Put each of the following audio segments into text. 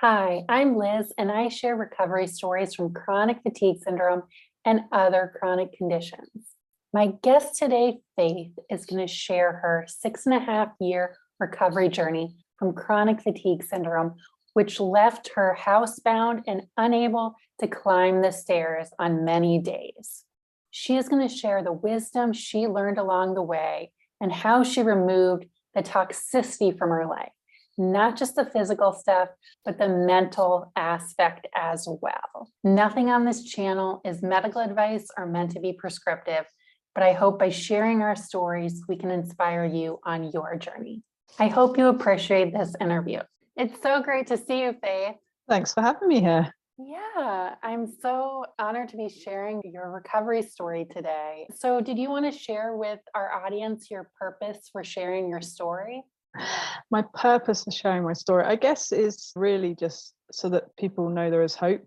Hi, I'm Liz, and I share recovery stories from chronic fatigue syndrome and other chronic conditions. My guest today, Faith, is going to share her 6.5 year recovery journey from chronic fatigue syndrome, which left her housebound and unable to climb the stairs on many days. She is going to share the wisdom she learned along the way and how she removed the toxicity from her life. Not just the physical stuff, but the mental aspect as well. Nothing on this channel is medical advice or meant to be prescriptive, but I hope by sharing our stories, we can inspire you on your journey. I hope you appreciate this interview. It's so great to see you, Faith. Thanks for having me here. Yeah, I'm so honored to be sharing your recovery story today. So did you want to share with our audience your purpose for sharing your story? My purpose for sharing my story, I guess, is really just so that people know there is hope.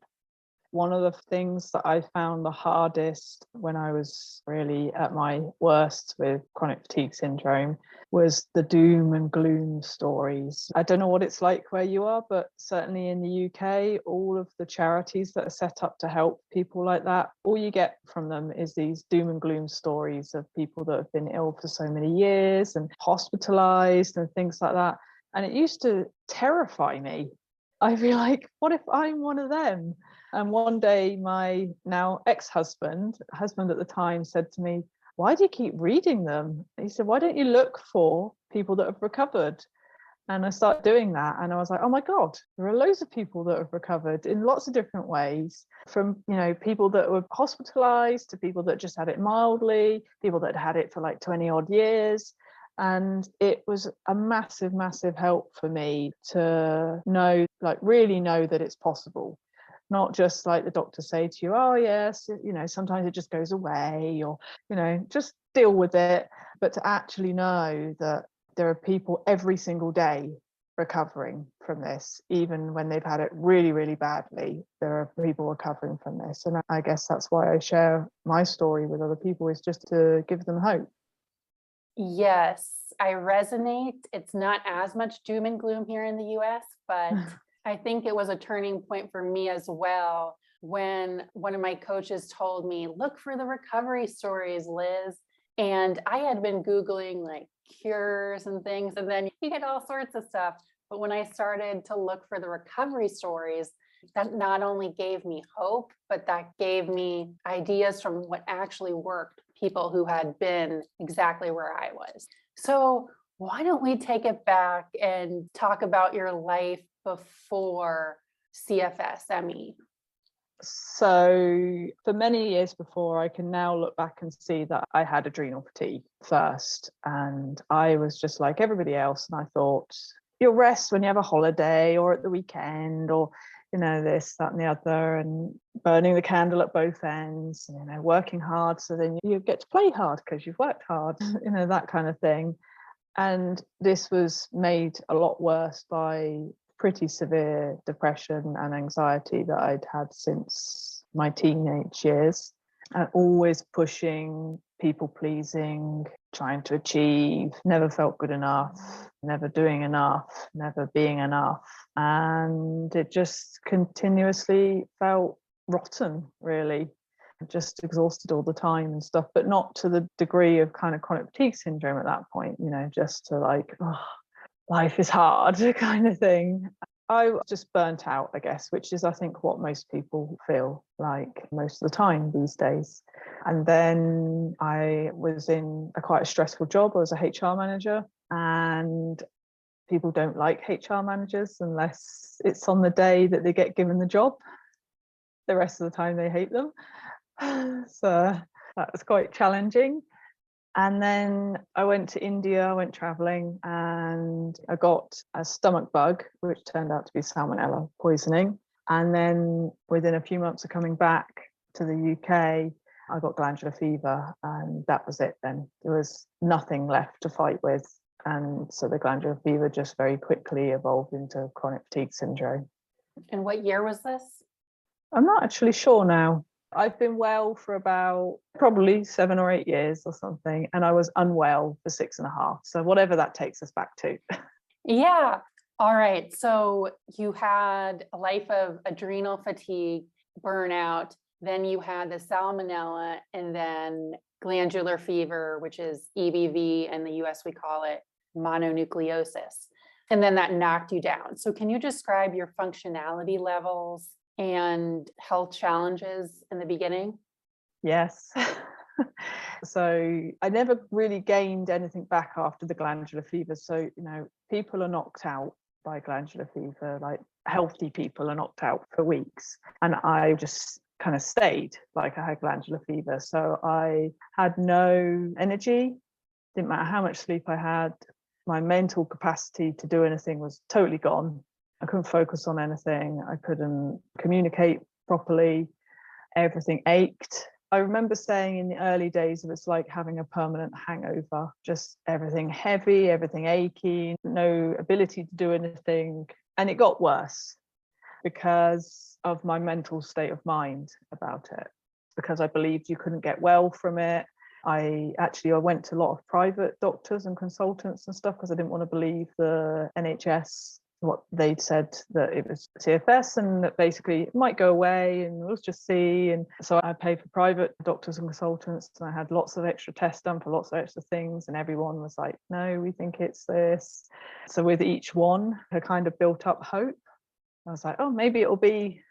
One of the things that I found the hardest when I was really at my worst with chronic fatigue syndrome was the doom and gloom stories. I don't know what it's like where you are, but certainly in the UK, all of the charities that are set up to help people like that, all you get from them is these doom and gloom stories of people that have been ill for so many years and hospitalized and things like that. And it used to terrify me. I'd be like, what if I'm one of them? And one day, my now ex-husband at the time said to me, why do you keep reading them? He said, why don't you look for people that have recovered? And I started doing that. And I was like, oh my God, there are loads of people that have recovered in lots of different ways, from, people that were hospitalized to people that just had it mildly, people that had it for like 20 odd years. And it was a massive, massive help for me to really know that it's possible. Not just like the doctors say to you, oh yes, sometimes it just goes away, or, just deal with it. But to actually know that there are people every single day recovering from this, even when they've had it really, really badly, there are people recovering from this. And I guess that's why I share my story with other people, is just to give them hope. Yes, I resonate. It's not as much doom and gloom here in the US, but I think it was a turning point for me as well when one of my coaches told me, look for the recovery stories, Liz. And I had been Googling like cures and things, and then you get all sorts of stuff. But when I started to look for the recovery stories, that not only gave me hope, but that gave me ideas from what actually worked, people who had been exactly where I was. So why don't we take it back and talk about your life before CFS ME? So for many years before, I can now look back and see that I had adrenal fatigue first. And I was just like everybody else. And I thought, you'll rest when you have a holiday or at the weekend, or, this, that, and the other, and burning the candle at both ends, working hard. So then you get to play hard because you've worked hard, that kind of thing. And this was made a lot worse by pretty severe depression and anxiety that I'd had since my teenage years, and always pushing, people pleasing, trying to achieve, never felt good enough, never doing enough, never being enough. And it just continuously felt rotten, really. Just exhausted all the time and stuff, but not to the degree of kind of chronic fatigue syndrome at that point, just to like, oh, life is hard kind of thing. I was just burnt out, I guess, which is, I think, what most people feel like most of the time these days. And then I was in quite a stressful job. I was a HR manager, and people don't like HR managers unless it's on the day that they get given the job. The rest of the time they hate them. So that was quite challenging. And then I went to India, I went traveling, and I got a stomach bug, which turned out to be salmonella poisoning. And then within a few months of coming back to the UK, I got glandular fever, and that was it then. There was nothing left to fight with. And so the glandular fever just very quickly evolved into chronic fatigue syndrome. And what year was this? I'm not actually sure now. I've been well for about probably 7 or 8 years or something, and I was unwell for 6.5. So whatever that takes us back to. Yeah. All right. So you had a life of adrenal fatigue, burnout, then you had the salmonella, and then glandular fever, which is EBV. In the US, we call it mononucleosis. And then that knocked you down. So can you describe your functionality levels and health challenges in the beginning? Yes. So I never really gained anything back after the glandular fever. So, people are knocked out by glandular fever, like healthy people are knocked out for weeks. And I just kind of stayed like I had glandular fever. So I had no energy, didn't matter how much sleep I had. My mental capacity to do anything was totally gone. I couldn't focus on anything. I couldn't communicate properly. Everything ached. I remember saying in the early days it was like having a permanent hangover, just everything heavy, everything achy, no ability to do anything. And it got worse because of my mental state of mind about it, because I believed you couldn't get well from it. I went to a lot of private doctors and consultants and stuff because I didn't want to believe the NHS, what they'd said, that it was CFS and that basically it might go away and we'll just see. And so I paid for private doctors and consultants, and I had lots of extra tests done for lots of extra things, and everyone was like, no, we think it's this. So with each one, I kind of built up hope. I was like, oh, maybe it'll be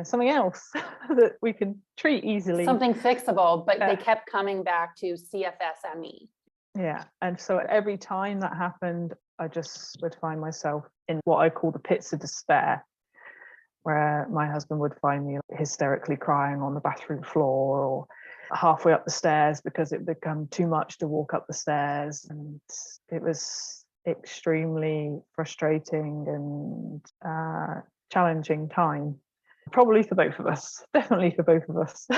something else that we can treat easily. Something fixable, but they kept coming back to CFS-ME. Yeah. And so every time that happened, I just would find myself in what I call the pits of despair, where my husband would find me hysterically crying on the bathroom floor or halfway up the stairs because it had become too much to walk up the stairs. And it was extremely frustrating and challenging time. Probably for both of us, definitely for both of us.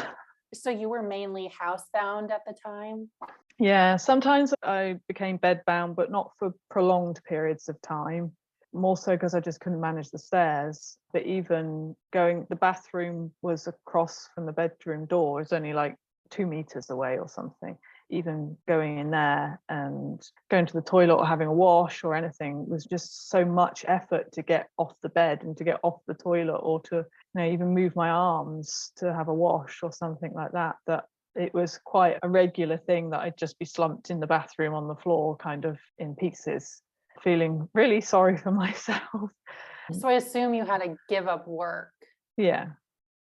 So you were mainly housebound at the time? Yeah, sometimes I became bedbound, but not for prolonged periods of time, more so because I just couldn't manage the stairs. But even the bathroom was across from the bedroom door, it's only like 2 meters away or something. Even going in there and going to the toilet or having a wash or anything was just so much effort to get off the bed and to get off the toilet, or to even move my arms to have a wash or something like that, that it was quite a regular thing that I'd just be slumped in the bathroom on the floor, kind of in pieces, feeling really sorry for myself. So I assume you had to give up work. Yeah.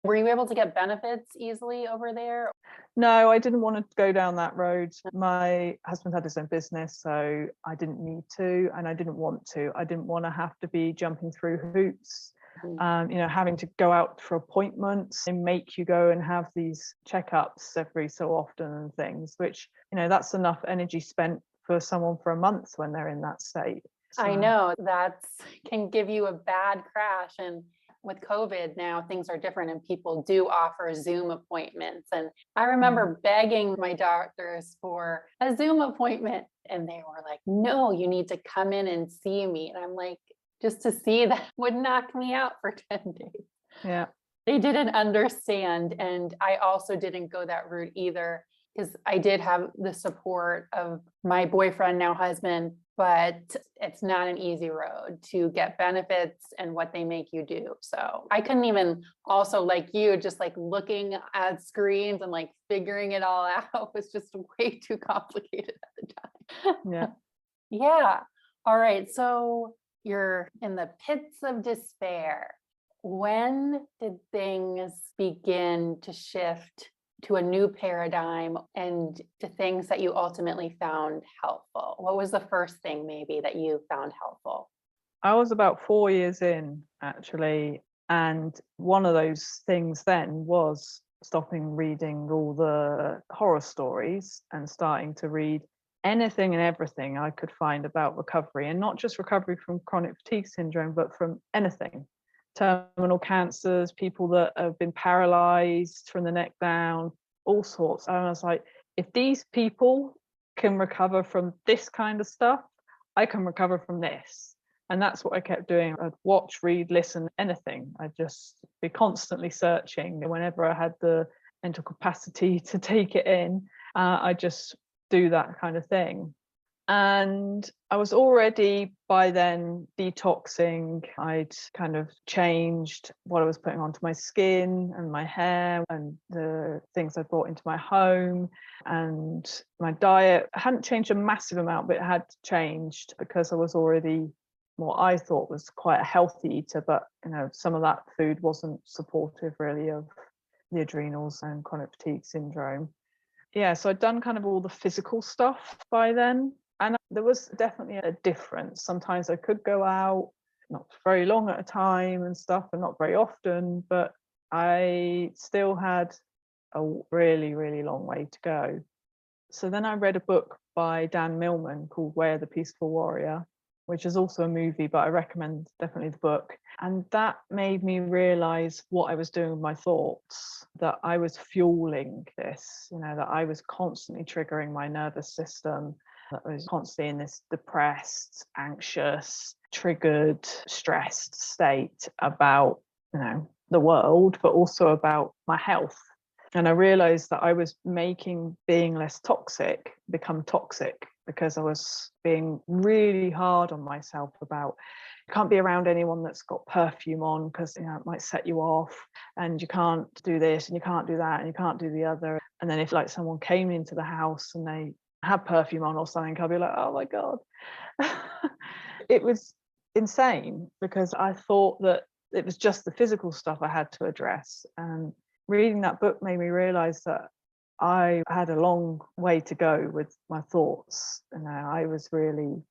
Were you able to get benefits easily over there? No, I didn't want to go down that road. My husband had his own business, so I didn't need to, and I didn't want to. I didn't want to have to be jumping through hoops, having to go out for appointments and make you go and have these checkups every so often and things, which, that's enough energy spent for someone for a month when they're in that state. So. I know that can give you a bad crash. And with COVID now, things are different and people do offer Zoom appointments. And I remember begging my doctors for a Zoom appointment, and they were like, no, you need to come in and see me. And I'm like, just to see that would knock me out for 10 days. Yeah. They didn't understand. And I also didn't go that route either, because I did have the support of my boyfriend, now husband, but it's not an easy road to get benefits and what they make you do. So I couldn't even, also like you, just like looking at screens and like figuring it all out was just way too complicated at the time. Yeah. Yeah. All right. So you're in the pits of despair. When did things begin to shift to a new paradigm and to things that you ultimately found helpful? What was the first thing maybe that you found helpful? I was about 4 years in, actually. And one of those things then was stopping reading all the horror stories and starting to read anything and everything I could find about recovery, and not just recovery from chronic fatigue syndrome, but from anything. Terminal cancers, people that have been paralyzed from the neck down, all sorts. And I was like, if these people can recover from this kind of stuff, I can recover from this. And that's what I kept doing. I'd watch, read, listen, anything. I'd just be constantly searching. And whenever I had the mental capacity to take it in, I just do that kind of thing. And I was already by then detoxing. I'd kind of changed what I was putting onto my skin and my hair and the things I brought into my home. And my diet hadn't changed a massive amount, but it had changed because I was already what I thought was quite a healthy eater. But, some of that food wasn't supportive really of the adrenals and chronic fatigue syndrome. Yeah, so I'd done kind of all the physical stuff by then. And there was definitely a difference. Sometimes I could go out, not very long at a time and stuff, and not very often, but I still had a really, really long way to go. So then I read a book by Dan Millman called Way of the Peaceful Warrior, which is also a movie, but I recommend definitely the book. And that made me realize what I was doing with my thoughts, that I was fueling this, that I was constantly triggering my nervous system, that I was constantly in this depressed, anxious, triggered, stressed state about, the world, but also about my health. And I realized that I was making being less toxic become toxic because I was being really hard on myself about you can't be around anyone that's got perfume on because it might set you off, and you can't do this and you can't do that and you can't do the other. And then if like someone came into the house and they had perfume on or something, I'd be like, oh my God. It was insane because I thought that it was just the physical stuff I had to address. And reading that book made me realize that I had a long way to go with my thoughts, and I was really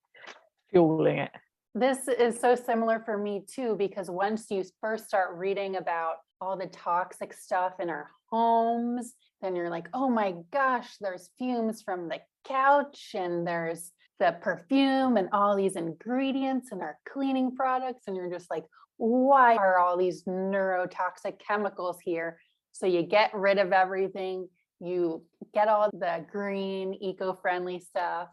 fueling it. This is so similar for me too, because once you first start reading about all the toxic stuff in our homes, then you're like, oh my gosh, there's fumes from the couch and there's the perfume and all these ingredients in our cleaning products. And you're just like, why are all these neurotoxic chemicals here? So you get rid of everything. You get all the green, eco-friendly stuff.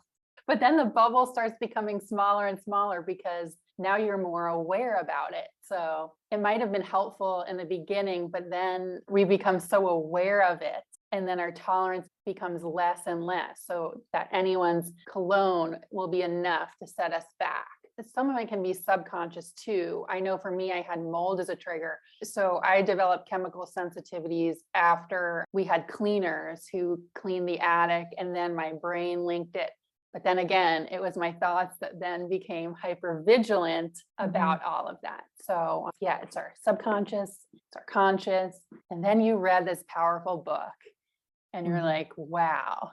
But then the bubble starts becoming smaller and smaller because now you're more aware about it. So it might have been helpful in the beginning, but then we become so aware of it. And then our tolerance becomes less and less, so that anyone's cologne will be enough to set us back. Some of it can be subconscious too. I know for me, I had mold as a trigger. So I developed chemical sensitivities after we had cleaners who cleaned the attic, and then my brain linked it. But then again, it was my thoughts that then became hypervigilant about all of that. So yeah, it's our subconscious, it's our conscious. And then you read this powerful book and you're like, wow,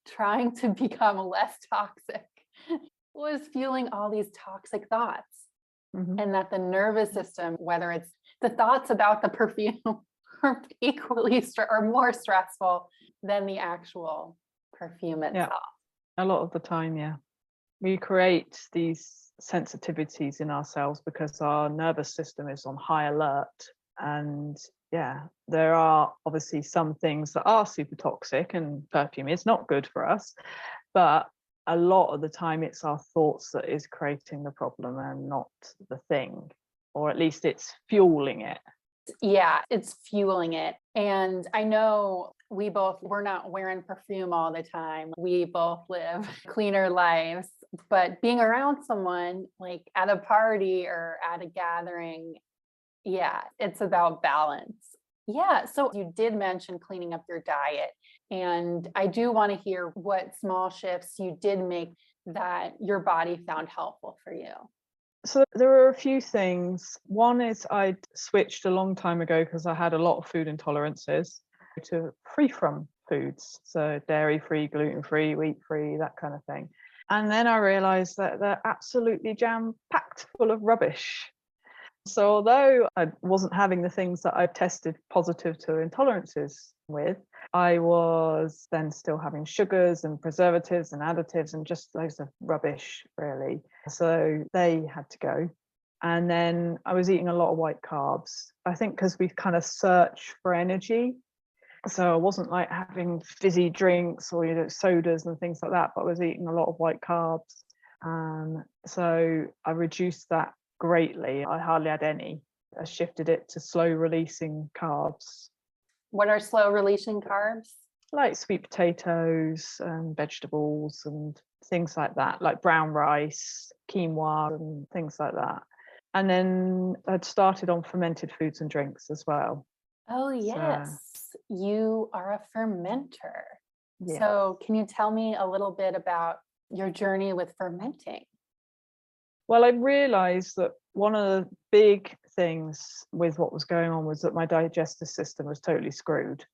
trying to become less toxic was fueling all these toxic thoughts. And that the nervous system, whether it's the thoughts about the perfume, are equally or more stressful than the actual perfume itself. A lot of the time, yeah. We create these sensitivities in ourselves because our nervous system is on high alert. And yeah, there are obviously some things that are super toxic, and perfume is not good for us. But a lot of the time it's our thoughts that is creating the problem and not the thing, or at least it's fueling it. Yeah, it's fueling it. And I know we're not wearing perfume all the time. We both live cleaner lives, but being around someone like at a party or at a gathering, yeah, it's about balance. Yeah, so you did mention cleaning up your diet, and I do want to hear what small shifts you did make that your body found helpful for you. So there are a few things. One is I switched a long time ago because I had a lot of food intolerances to free from foods. So dairy-free, gluten-free, wheat-free, that kind of thing. And then I realized that they're absolutely jam-packed full of rubbish. So although I wasn't having the things that I've tested positive to intolerances with, I was then still having sugars and preservatives and additives and just loads of rubbish, really. So they had to go. And then I was eating a lot of white carbs, I think because we kind of search for energy. So I wasn't like having fizzy drinks or sodas and things like that, but I was eating a lot of white carbs. So I reduced that greatly. I hardly had any. I shifted it to slow releasing carbs. What are slow releasing carbs? Like sweet potatoes and vegetables and things like that, like brown rice, quinoa, and things like that. And then I'd started on fermented foods and drinks as well. Oh, So, yes. You are a fermenter. yeah. So can you tell me a little bit about your journey with fermenting? Well, I realized that one of the big things with what was going on was that my digestive system was totally screwed.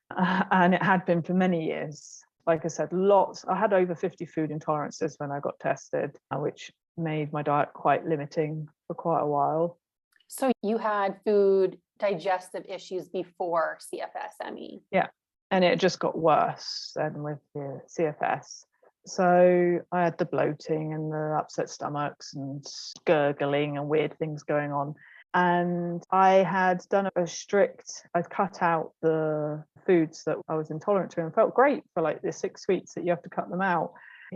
And it had been for many years. Like I said, I had over 50 food intolerances when I got tested, which made my diet quite limiting for quite a while. So you had food digestive issues before CFS ME. Yeah. And it just got worse then with the CFS. So I had the bloating and the upset stomachs and gurgling and weird things going on. And I had done I'd cut out the foods that I was intolerant to and felt great for like the 6 weeks that you have to cut them out.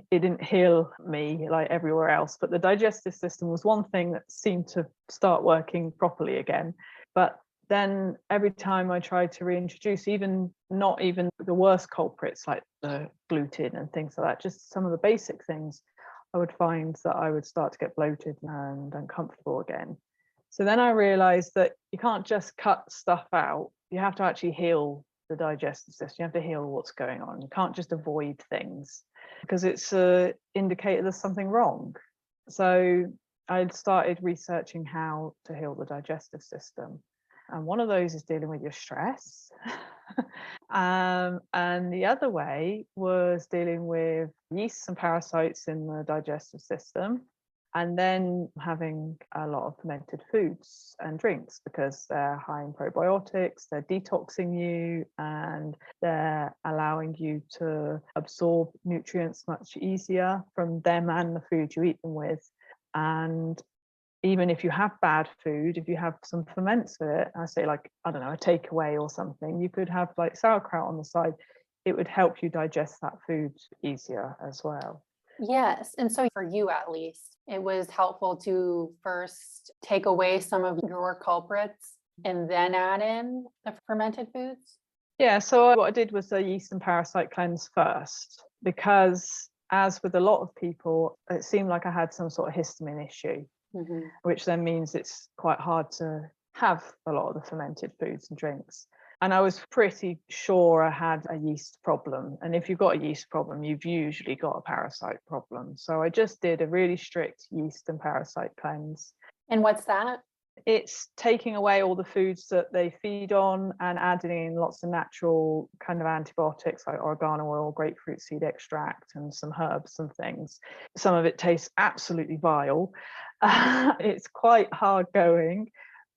It didn't heal me like everywhere else, but the digestive system was one thing that seemed to start working properly again. But then every time I tried to reintroduce, not even the worst culprits like the gluten and things like that, just some of the basic things, I would find that I would start to get bloated and uncomfortable again. So then I realized that you can't just cut stuff out. You have to actually heal the digestive system. You have to heal what's going on. You can't just avoid things because it's an indicator there's something wrong. So I started researching how to heal the digestive system. And one of those is dealing with your stress. And the other way was dealing with yeasts and parasites in the digestive system. And then having a lot of fermented foods and drinks because they're high in probiotics, they're detoxing you, and they're allowing you to absorb nutrients much easier from them and the food you eat them with. And even if you have bad food, if you have some ferments with it, I say like, I don't know, a takeaway or something, you could have like sauerkraut on the side. It would help you digest that food easier as well. Yes. And so for you, at least, it was helpful to first take away some of your culprits and then add in the fermented foods. Yeah, so what I did was a yeast and parasite cleanse first, because as with a lot of people, it seemed like I had some sort of histamine issue, which then means it's quite hard to have a lot of the fermented foods and drinks. And I was pretty sure I had a yeast problem. And if you've got a yeast problem, you've usually got a parasite problem. So I just did a really strict yeast and parasite cleanse. And what's that? It's taking away all the foods that they feed on and adding in lots of natural kind of antibiotics like oregano oil, grapefruit seed extract, and some herbs and things. Some of it tastes absolutely vile. It's quite hard going,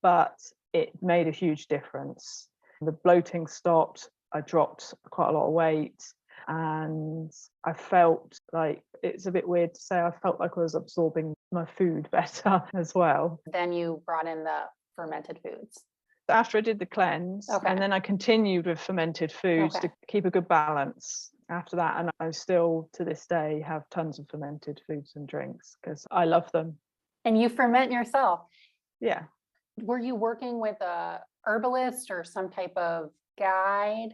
but it made a huge difference. The bloating stopped. I dropped quite a lot of weight, and I felt like, it's a bit weird to say, I felt like I was absorbing my food better as well. Then you brought in the fermented foods. After I did the cleanse, and then I continued with fermented foods to keep a good balance after that. And I still to this day have tons of fermented foods and drinks because I love them. And you ferment yourself? Yeah. Were you working with a herbalist or some type of guide?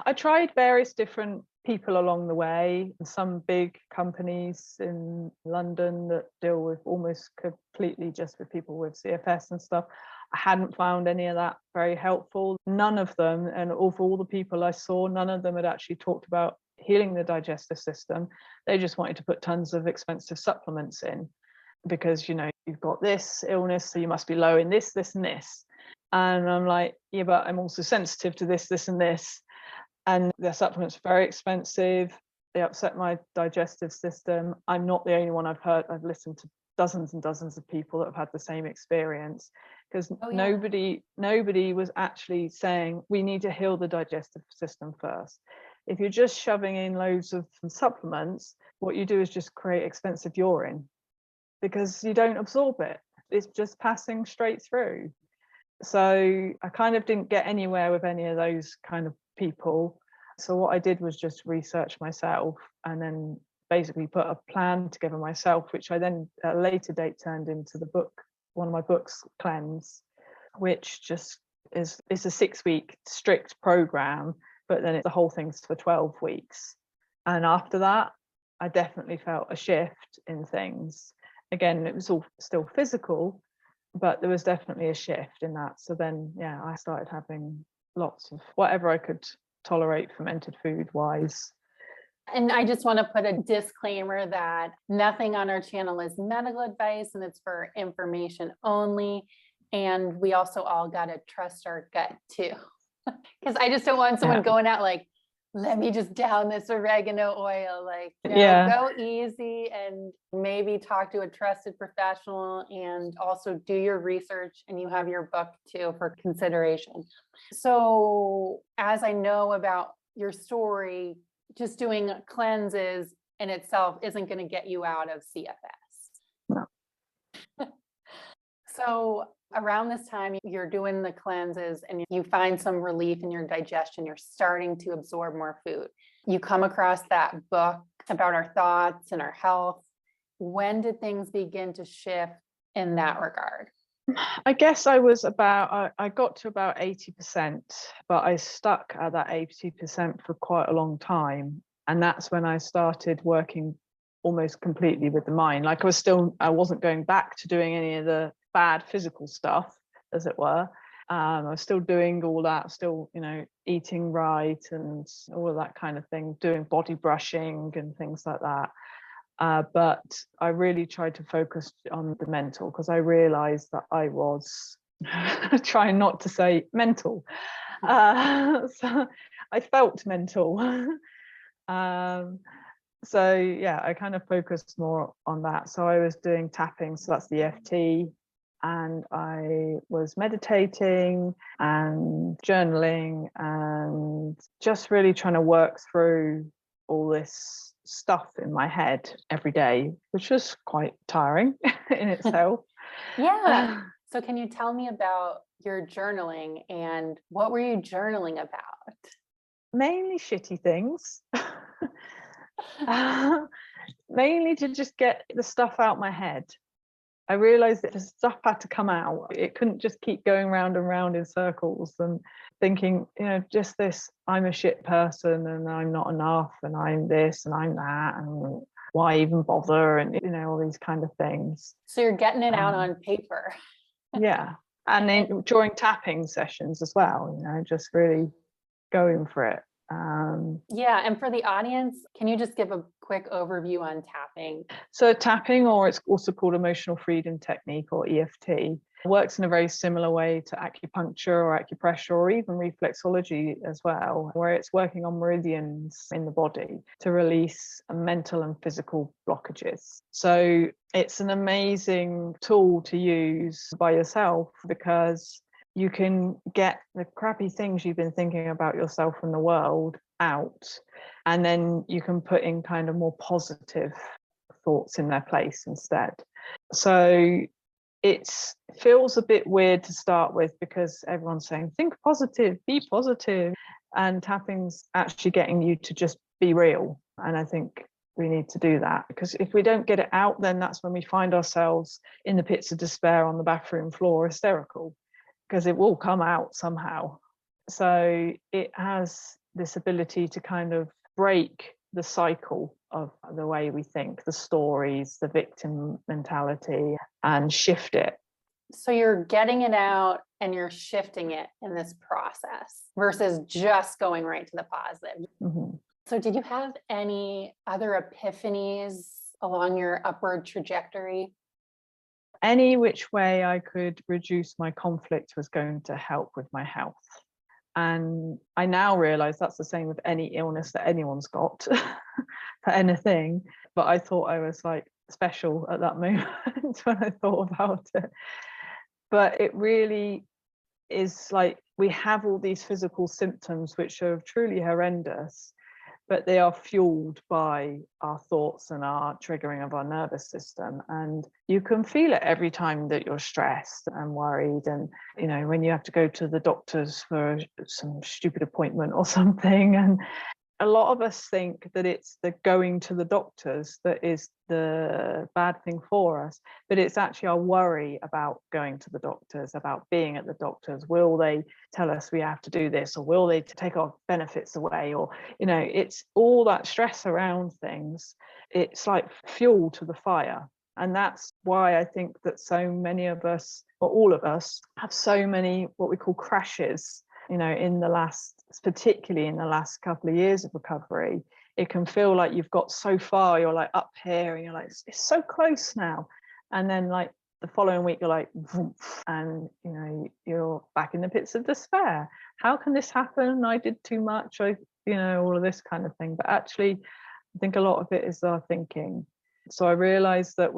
I tried various different people along the way, some big companies in London that deal with almost completely just with people with CFS and stuff. I hadn't found any of that very helpful. None of them, and of all the people I saw, none of them had actually talked about healing the digestive system. They just wanted to put tons of expensive supplements in because, you know, you've got this illness, so you must be low in this, this, and this. And I'm like, yeah, but I'm also sensitive to this, this, and this. And their supplements are very expensive. They upset my digestive system. I'm not the only one I've listened to dozens and dozens of people that have had the same experience, because nobody was actually saying we need to heal the digestive system first. If you're just shoving in loads of supplements, what you do is just create expensive urine because you don't absorb it. It's just passing straight through. So I kind of didn't get anywhere with any of those kind of people. So what I did was just research myself and then basically put a plan together myself, which I then at a later date turned into the book, one of my books, Cleanse, which just is a 6-week strict program, but then the whole thing's for 12 weeks. And after that, I definitely felt a shift in things. Again, it was all still physical, but there was definitely a shift in that. So then, yeah, I started having lots of whatever I could tolerate fermented food wise. And I just want to put a disclaimer that nothing on our channel is medical advice and it's for information only. And we also all got to trust our gut too. Because I just don't want someone going out like, let me just down this oregano oil. Like, no, go easy and maybe talk to a trusted professional, and also do your research, and you have your book too for consideration. So as I know about your story, just doing cleanses in itself isn't going to get you out of CFS. No. So around this time, you're doing the cleanses and you find some relief in your digestion. You're starting to absorb more food. You come across that book about our thoughts and our health. When did things begin to shift in that regard? I guess I got to about 80%, but I stuck at that 80% for quite a long time. And that's when I started working almost completely with the mind. Like I wasn't going back to doing any of the bad physical stuff, as it were. I was still doing all that, still, eating right and all of that kind of thing, doing body brushing and things like that. But I really tried to focus on the mental, because I realized that I was trying not to say mental. So I felt mental. So yeah, I kind of focused more on that. So I was doing tapping, so that's the EFT, and I was meditating and journaling and just really trying to work through all this stuff in my head every day, which was quite tiring in itself. Yeah. So can you tell me about your journaling, and what were you journaling about? Mainly shitty things. Mainly to just get the stuff out my head. I realized that the stuff had to come out. It couldn't just keep going round and round in circles and thinking, just this, I'm a shit person and I'm not enough and I'm this and I'm that and why even bother, and all these kind of things. So you're getting it out on paper. Yeah. And then during tapping sessions as well, just really going for it. Yeah. And for the audience, can you just give a quick overview on tapping? So tapping, or it's also called emotional freedom technique, or EFT, works in a very similar way to acupuncture or acupressure, or even reflexology as well, where it's working on meridians in the body to release mental and physical blockages. So it's an amazing tool to use by yourself, because you can get the crappy things you've been thinking about yourself and the world out, and then you can put in kind of more positive thoughts in their place instead. So it feels a bit weird to start with, because everyone's saying think positive, be positive, and tapping's actually getting you to just be real. And I think we need to do that, because if we don't get it out, then that's when we find ourselves in the pits of despair on the bathroom floor hysterical, because it will come out somehow. So it has this ability to kind of break the cycle of the way we think, the stories, the victim mentality, and shift it. So you're getting it out and you're shifting it in this process versus just going right to the positive. Mm-hmm. So did you have any other epiphanies along your upward trajectory? Any which way I could reduce my conflict was going to help with my health. And I now realize that's the same with any illness that anyone's got, for anything. But I thought I was like special at that moment when I thought about it. But it really is like we have all these physical symptoms which are truly horrendous, but they are fueled by our thoughts and our triggering of our nervous system. And you can feel it every time that you're stressed and worried. And, when you have to go to the doctors for some stupid appointment or something, and a lot of us think that it's the going to the doctors that is the bad thing for us, but it's actually our worry about going to the doctors, about being at the doctors. Will they tell us we have to do this, or will they take our benefits away? Or, it's all that stress around things. It's like fuel to the fire. And that's why I think that so many of us, or all of us, have so many what we call crashes, particularly in the last couple of years of recovery. It can feel like you've got so far, you're like up here and you're like, it's so close now. And then like the following week, you're like, and you're back in the pits of despair. How can this happen? I did too much. All of this kind of thing. But actually, I think a lot of it is our thinking. So I realized that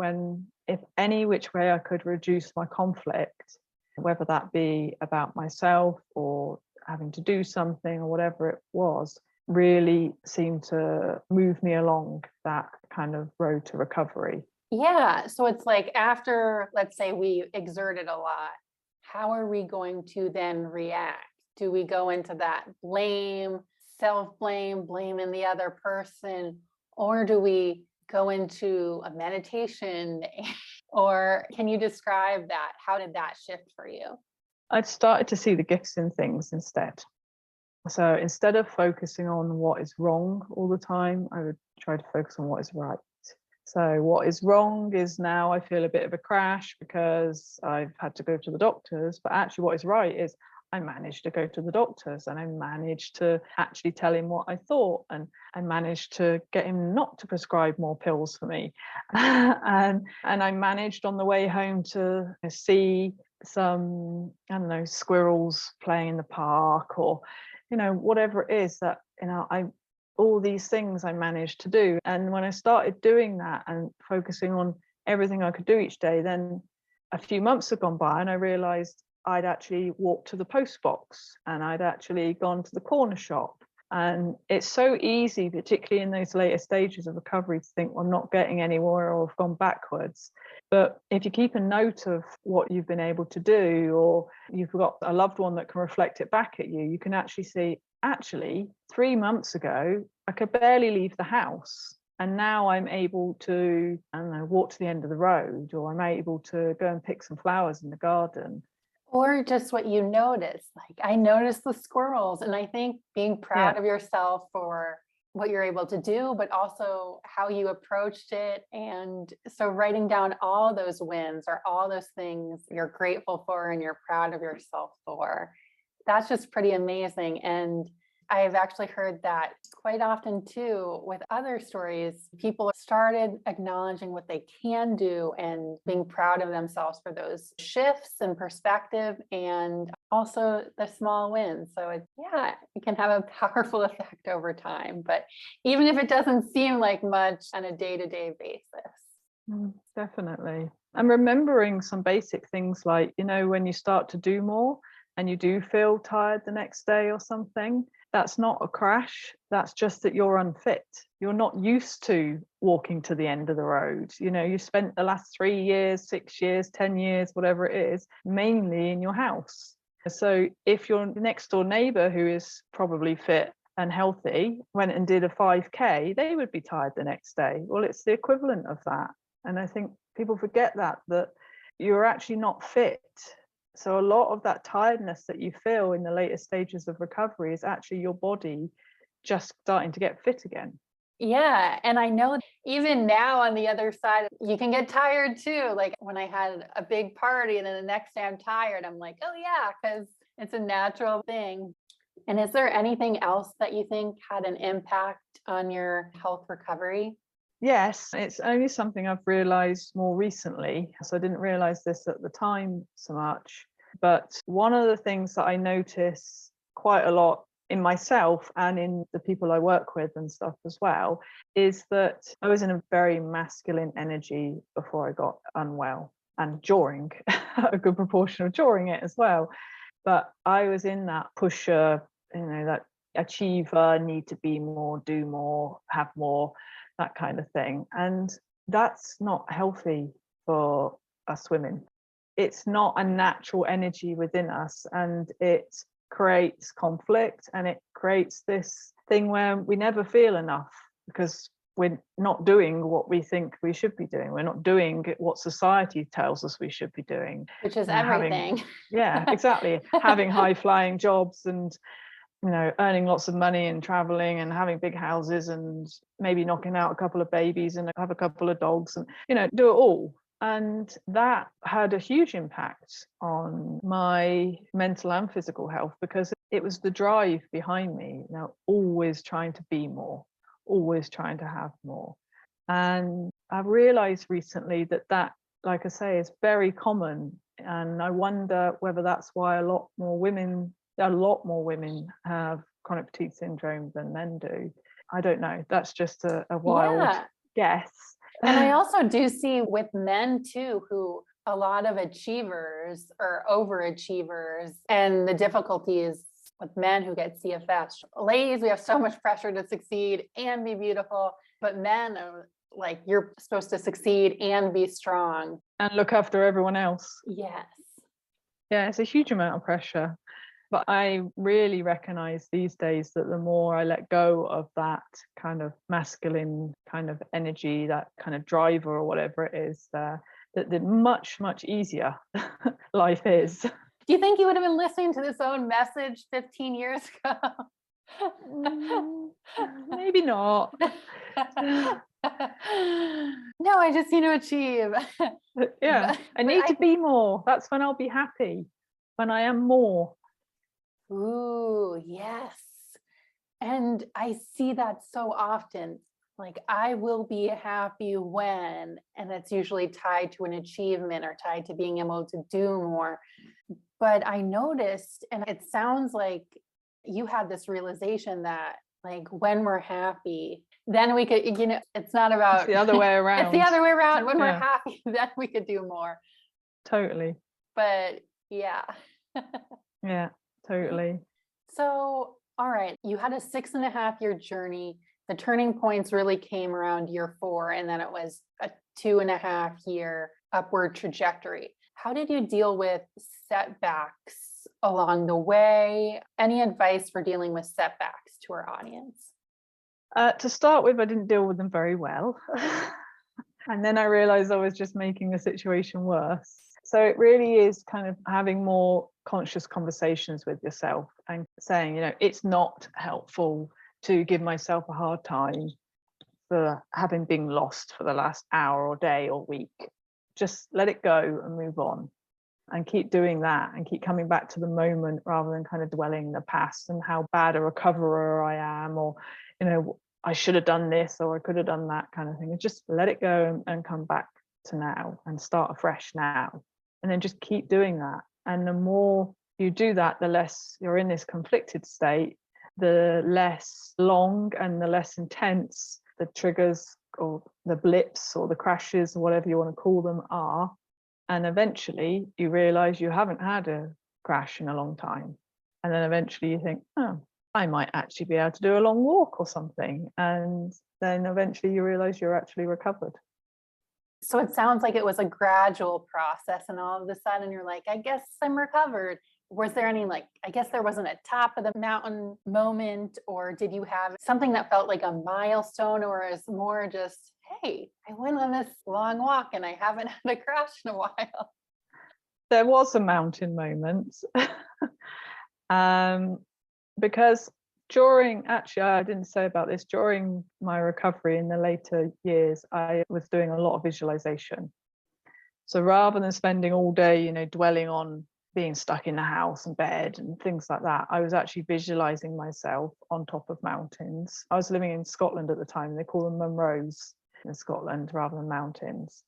if any which way I could reduce my conflict, whether that be about myself or having to do something or whatever it was, really seemed to move me along that kind of road to recovery. Yeah. So it's like after, let's say we exerted a lot, how are we going to then react? Do we go into that blame, self-blame, blaming the other person? Or do we go into a meditation? Or can you describe that? How did that shift for you? I'd started to see the gifts in things instead. So instead of focusing on what is wrong all the time, I would try to focus on what is right. So what is wrong is now I feel a bit of a crash because I've had to go to the doctors. But actually what is right is I managed to go to the doctors, and I managed to actually tell him what I thought, and I managed to get him not to prescribe more pills for me. and I managed on the way home to see some, I don't know, squirrels playing in the park, or, whatever it is that, all these things I managed to do. And when I started doing that and focusing on everything I could do each day, then a few months had gone by and I realized I'd actually walked to the post box and I'd actually gone to the corner shop. And it's so easy, particularly in those later stages of recovery, to think, well, I'm not getting anywhere or I've gone backwards. But if you keep a note of what you've been able to do, or you've got a loved one that can reflect it back at you, you can actually see, actually, 3 months ago, I could barely leave the house. And now I'm able to, I don't know, walk to the end of the road, or I'm able to go and pick some flowers in the garden. Or just what you notice. Like, I noticed the squirrels, and I think being proud of yourself for what you're able to do, but also how you approached it. And so writing down all those wins or all those things you're grateful for and you're proud of yourself for, that's just pretty amazing. And I've actually heard that quite often too with other stories. People started acknowledging what they can do and being proud of themselves for those shifts in perspective, and also the small wins. So it can have a powerful effect over time, but even if it doesn't seem like much on a day-to-day basis. Definitely. I'm remembering some basic things like, when you start to do more and you do feel tired the next day or something, that's not a crash. That's just that you're unfit. You're not used to walking to the end of the road. You spent the last 3 years, 6 years, 10 years, whatever it is, mainly in your house. So if your next door neighbor, who is probably fit and healthy, went and did a 5K, they would be tired the next day. Well, it's the equivalent of that. And I think people forget that you're actually not fit. So a lot of that tiredness that you feel in the later stages of recovery is actually your body just starting to get fit again. Yeah. And I know even now on the other side, you can get tired too. Like when I had a big party and then the next day I'm tired, I'm like, oh yeah, because it's a natural thing. And is there anything else that you think had an impact on your health recovery? Yes, it's only something I've realized more recently. So I didn't realize this at the time so much. But one of the things that I notice quite a lot in myself and in the people I work with and stuff as well is that I was in a very masculine energy before I got unwell, and during a good proportion of during it as well. But I was in that pusher, that achiever, need to be more, do more, have more, that kind of thing. And that's not healthy for us women. It's not a natural energy within us, and it creates conflict and it creates this thing where we never feel enough because we're not doing what we think we should be doing. We're not doing what society tells us we should be doing. Which is Having, everything. yeah, exactly. Having high flying jobs and, earning lots of money and traveling and having big houses and maybe knocking out a couple of babies and have a couple of dogs and, do it all. And that had a huge impact on my mental and physical health because it was the drive behind me, always trying to be more, always trying to have more. And I've realized recently that, like I say, is very common. And I wonder whether that's why a lot more women have chronic fatigue syndrome than men do. I don't know. That's just a wild guess. And I also do see with men too, who a lot of achievers or overachievers, and the difficulty is with men who get CFS. Ladies, we have so much pressure to succeed and be beautiful, but men are like, you're supposed to succeed and be strong. And look after everyone else. Yes. Yeah, it's a huge amount of pressure. But I really recognize these days that the more I let go of that kind of masculine kind of energy, that kind of driver or whatever it is, that the much, much easier life is. Do you think you would have been listening to this own message 15 years ago? Maybe not. No, I just need to achieve. Yeah, I need to be more. That's when I'll be happy, when I am more. Ooh, yes. And I see that so often. Like, I will be happy when, and it's usually tied to an achievement or tied to being able to do more. But I noticed, and it sounds like you had this realization that, like, when we're happy, then we could, it's not about it's the other way around. It's the other way around. When we're happy, then we could do more. Totally. But yeah. Yeah, totally. So, all right, you had a 6.5-year journey. The turning points really came around year 4, and then it was a 2.5-year upward trajectory. How did you deal with setbacks along the way? Any advice for dealing with setbacks to our audience? To start with, I didn't deal with them very well. And then I realized I was just making the situation worse. So it really is kind of having more conscious conversations with yourself and saying, it's not helpful to give myself a hard time for having been lost for the last hour or day or week. Just let it go and move on and keep doing that and keep coming back to the moment rather than kind of dwelling in the past and how bad a recoverer I am, or, I should have done this or I could have done that kind of thing. And just let it go and come back to now and start afresh now. And then just keep doing that. And the more you do that, the less you're in this conflicted state, the less long and the less intense the triggers or the blips or the crashes or whatever you want to call them are. And eventually you realize you haven't had a crash in a long time. And then eventually you think, I might actually be able to do a long walk or something. And then eventually you realize you're actually recovered. So it sounds like it was a gradual process, and all of a sudden you're like, I guess I'm recovered. Was there any, I guess there wasn't a top of the mountain moment, or did you have something that felt like a milestone, or is more just, hey, I went on this long walk and I haven't had a crash in a while? There was a mountain moment. Because I didn't say about this, during my recovery in the later years, I was doing a lot of visualization. So rather than spending all day, dwelling on being stuck in the house and bed and things like that, I was actually visualizing myself on top of mountains. I was living in Scotland at the time. They call them Munros in Scotland rather than mountains.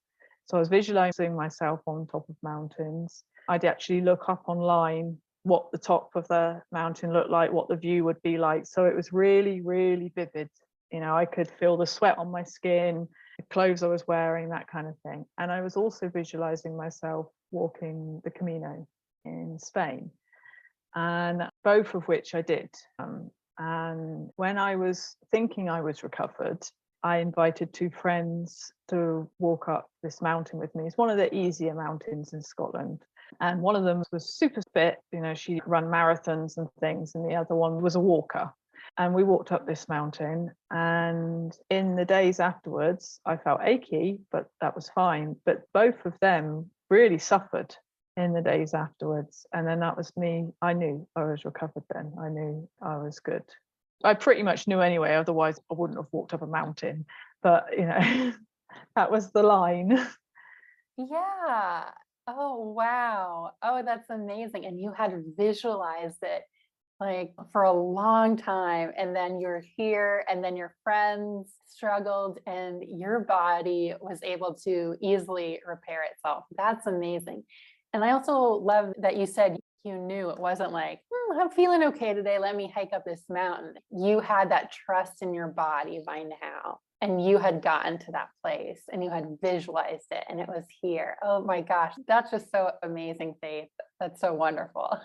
So I was visualizing myself on top of mountains. I'd actually look up online what the top of the mountain looked like, what the view would be like. So it was really, really vivid. I could feel the sweat on my skin, the clothes I was wearing, that kind of thing. And I was also visualizing myself walking the Camino in Spain, and both of which I did. And when I was thinking I was recovered, I invited 2 friends to walk up this mountain with me. It's one of the easier mountains in Scotland. And one of them was super fit, she'd run marathons and things, and the other one was a walker. And we walked up this mountain, and in the days afterwards, I felt achy, but that was fine. But both of them really suffered in the days afterwards. And then that was me. I knew I was recovered then. I knew I was good. I pretty much knew anyway, otherwise I wouldn't have walked up a mountain. But, that was the line. Yeah. Oh, wow. Oh, that's amazing. And you had visualized it like for a long time. And then you're here, and then your friends struggled, and your body was able to easily repair itself. That's amazing. And I also love that you said you knew it wasn't like, I'm feeling okay today, let me hike up this mountain. You had that trust in your body by now, and you had gotten to that place, and you had visualized it, and it was here. Oh my gosh, that's just so amazing, Faith. That's so wonderful.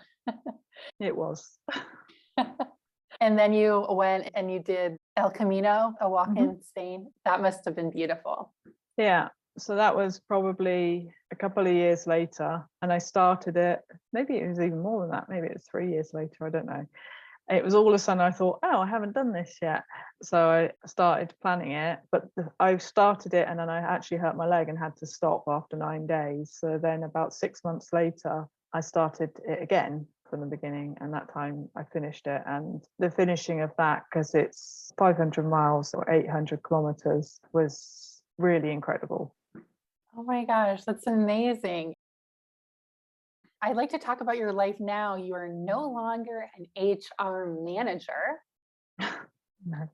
It was. And then you went and you did El Camino, a walk in Spain. That must have been beautiful. Yeah. So that was probably a couple of years later. And I started it, maybe it was even more than that. Maybe it was 3 years later. I don't know. It was all of a sudden I thought, oh, I haven't done this yet. So I started planning it, but I started it and then I actually hurt my leg and had to stop after 9 days. So then about 6 months later, I started it again from the beginning, and that time I finished it. And the finishing of that, because it's 500 miles or 800 kilometers, was really incredible. Oh my gosh, that's amazing. I'd like to talk about your life now. You are no longer an HR manager. No.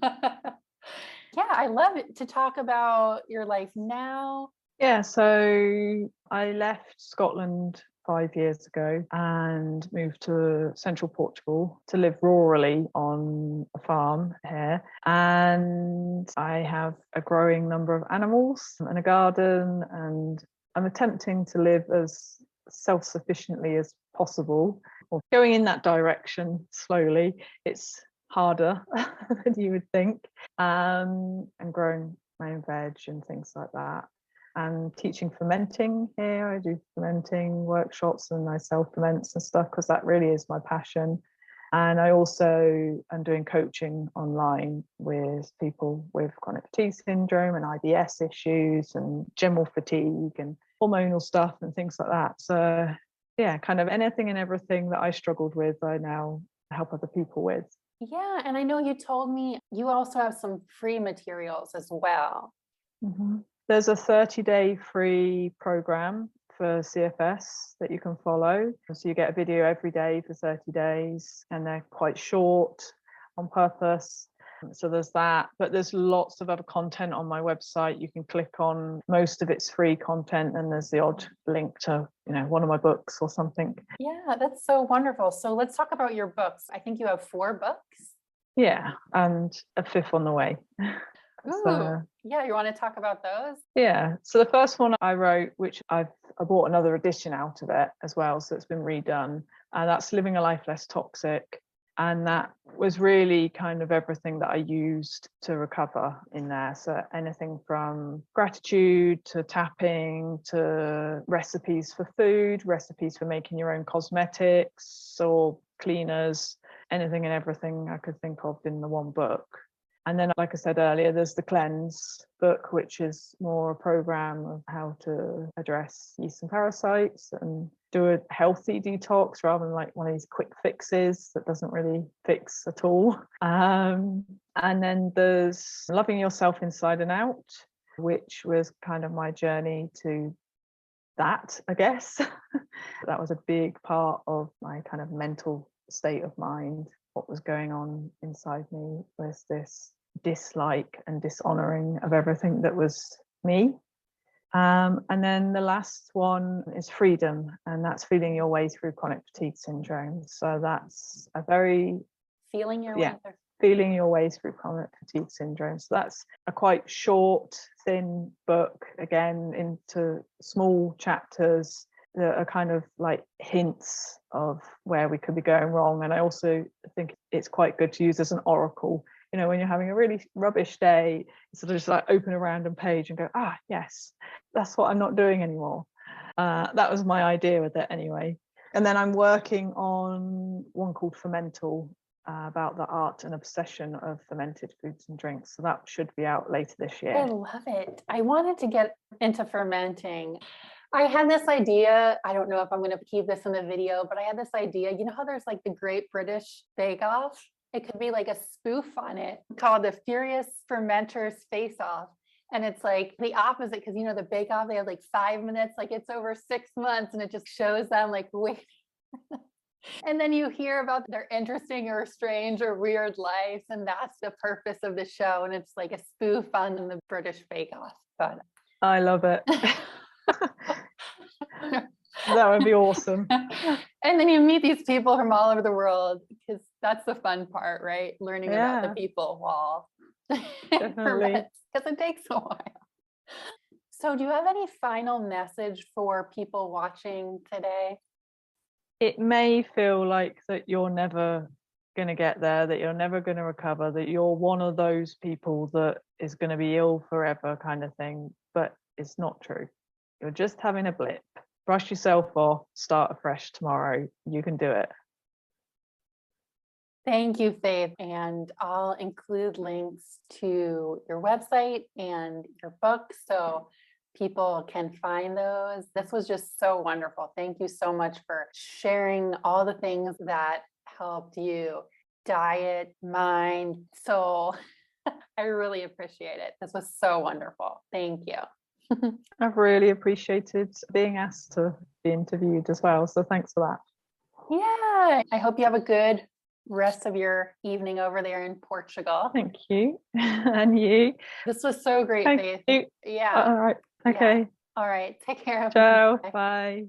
Yeah, I love it to talk about your life now. Yeah, so I left Scotland 5 years ago and moved to central Portugal to live rurally on a farm here. And I have a growing number of animals and a garden, and I'm attempting to live as self-sufficiently as possible, or going in that direction slowly. It's harder than you would think, and growing my own veg and things like that. And teaching fermenting here. I do fermenting workshops and I sell ferments and stuff because that really is my passion. And I also am doing coaching online with people with chronic fatigue syndrome and IBS issues and general fatigue and hormonal stuff and things like that. So yeah, kind of anything and everything that I struggled with, I now help other people with. Yeah, and I know you told me you also have some free materials as well. There's a 30-day free program for CFS that you can follow. So you get a video every day for 30 days, and they're quite short on purpose. So there's that, but there's lots of other content on my website. You can click on, most of it's free content, and there's the odd link to, one of my books or something. Yeah, that's so wonderful. So let's talk about your books. I think you have 4 books. Yeah, and a 5th on the way. Ooh, yeah, you want to talk about those? Yeah, so the first one I wrote, which I bought another edition out of it as well, so it's been redone, and that's Living a Life Less Toxic. And that was really kind of everything that I used to recover in there. So anything from gratitude to tapping to recipes for food, recipes for making your own cosmetics or cleaners, anything and everything I could think of in the one book. And then, like I said earlier, there's the Cleanse book, which is more a program of how to address yeast and parasites and do a healthy detox rather than like one of these quick fixes that doesn't really fix at all. And then there's Loving Yourself Inside and Out, which was kind of my journey to that, I guess. That was a big part of my kind of mental state of mind. What was going on inside me was this dislike and dishonoring of everything that was me. And then the last one is Freedom, and that's feeling your way through chronic fatigue syndrome. So that's a very Feeling your way through. Feeling your way through chronic fatigue syndrome. So that's a quite short, thin book, again, into small chapters that are kind of like hints of where we could be going wrong. And I also think it's quite good to use as an oracle. When you're having a really rubbish day, sort of just like open a random page and go, yes, that's what I'm not doing anymore. That was my idea with it anyway. And then I'm working on one called Fermenting, about the art and obsession of fermented foods and drinks. So that should be out later this I year. love it. I wanted to get into fermenting. I had this idea. I don't know if I'm going to keep this in the video, but I had this idea. You know how there's like the Great British Bake Off? It could be like a spoof on it called the Furious Fermenters Face Off. And it's like the opposite, because you know, the Bake Off, they have like 5 minutes, like it's over 6 months, and it just shows them like waiting. And then you hear about their interesting or strange or weird lives. And that's the purpose of the show. And it's like a spoof on the British Bake Off. But I love it. That would be awesome. And then you meet these people from all over the world, because that's the fun part, right? Learning about the people while Definitely. because it takes a while. So do you have any final message for people watching today? It may feel like that you're never going to get there, that you're never going to recover, that you're one of those people that is going to be ill forever kind of thing, but it's not true. You're just having a blip. Brush yourself off, start afresh tomorrow. You can do it. Thank you, Faith. And I'll include links to your website and your book so people can find those. This was just so wonderful. Thank you so much for sharing all the things that helped you diet, mind, soul. I really appreciate it. This was so wonderful. Thank you. I've really appreciated being asked to be interviewed as well. So thanks for that. Yeah. I hope you have a good rest of your evening over there in Portugal. Thank you. And you. This was so great, Thank Faith. you. Yeah. All right. Okay. Yeah. All right. Take care. Ciao. Bye.